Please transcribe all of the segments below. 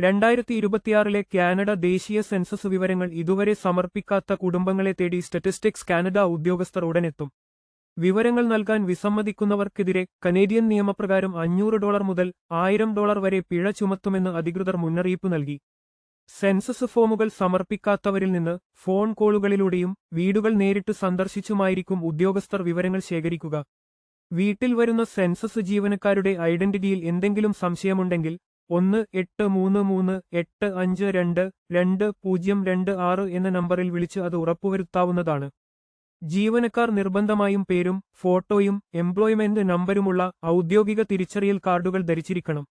2026 Canada ദേശീയ census വിവരങ്ങൾ ഇതുവരെ സമർപ്പിക്കാത്ത കുടുംബങ്ങളെ തേടി സ്റ്റാറ്റിസ്റ്റിക്സ് കാനഡ ഉദ്യോഗസ്ഥർ ഉടനെത്തും. വിവരങ്ങൾ നൽകാൻ വിസമ്മതിക്കുന്നവർക്കെതിരെ കനേഡിയൻ നിയമപ്രകാരം $500 മുതൽ $1000 വരെ പിഴ ചുമത്തുമെന്ന് അധികൃതർ മുന്നറിയിപ്പ് നൽകി. സെൻസസ് ഫോമുകൾ സമർപ്പിക്കാത്തവരിൽ നിന്ന് ഫോൺ കോളുകളിലൂടെയും വീടുകൾ നേരിട്ട് സന്ദർശിച്ചുമായിരിക്കും ഉദ്യോഗസ്ഥർ വിവരങ്ങൾ ശേഖരിക്കുക. വീട്ടിൽ വരുന്ന സെൻസസ് ജീവനക്കാരുടെ ഐഡന്റിറ്റിയിൽ എന്തെങ്കിലും സംശയമുണ്ടെങ്കിൽ 1-833-852-2026 എന്ന നമ്പറിൽ വിളിച്ച് അത് ഉറപ്പുവരുത്താവുന്നതാണ്. ജീവനക്കാർ നിർബന്ധമായും പേരും ഫോട്ടോയും എംപ്ലോയ്മെന്റ് നമ്പരുമുള്ള ഔദ്യോഗിക തിരിച്ചറിയൽ കാർഡുകൾ ധരിച്ചിരിക്കണം.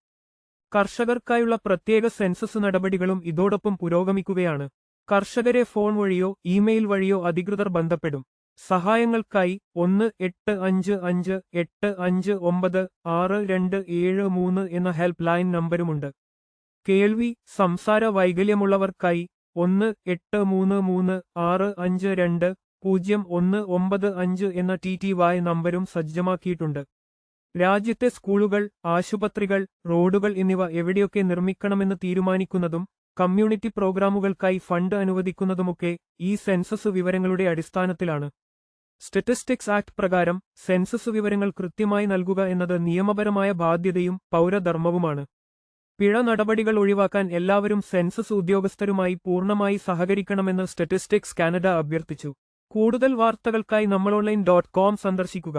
കർഷകർക്കായുള്ള പ്രത്യേക സെൻസസ് നടപടികളും ഇതോടൊപ്പം പുരോഗമിക്കുകയാണ്. കർഷകരെ ഫോൺ വഴിയോ ഇമെയിൽ വഴിയോ അധികൃതർ ബന്ധപ്പെടും. സഹായങ്ങൾക്കായി 1-855-859-6273 എന്ന ഹെൽപ്പ് ലൈൻ നമ്പരുമുണ്ട്. കേൾവി സംസാര വൈകല്യമുള്ളവർക്കായി 1-833-652-0195 എന്ന TTY നമ്പരും സജ്ജമാക്കിയിട്ടുണ്ട്. രാജ്യത്തെ സ്കൂളുകൾ, ആശുപത്രികൾ, റോഡുകൾ എന്നിവ എവിടെയൊക്കെ നിർമ്മിക്കണമെന്ന് തീരുമാനിക്കുന്നതും കമ്മ്യൂണിറ്റി പ്രോഗ്രാമുകൾക്കായി ഫണ്ട് അനുവദിക്കുന്നതുമൊക്കെ ഈ സെൻസസ് വിവരങ്ങളുടെ അടിസ്ഥാനത്തിലാണ്. സ്റ്റാറ്റിസ്റ്റിക്സ് ആക്ട് പ്രകാരം സെൻസസ് വിവരങ്ങൾ കൃത്യമായി നൽകുക എന്നത് നിയമപരമായ ബാധ്യതയും പൗരധർമ്മവുമാണ്. പിഴ നടപടികൾ ഒഴിവാക്കാൻ എല്ലാവരും സെൻസസ് ഉദ്യോഗസ്ഥരുമായി പൂർണ്ണമായി സഹകരിക്കണമെന്ന് സ്റ്റാറ്റിസ്റ്റിക്സ് കാനഡ അഭ്യർത്ഥിച്ചു. കൂടുതൽ വാർത്തകൾക്കായി നമ്മളോൺലൈൻ.com സന്ദർശിക്കുക.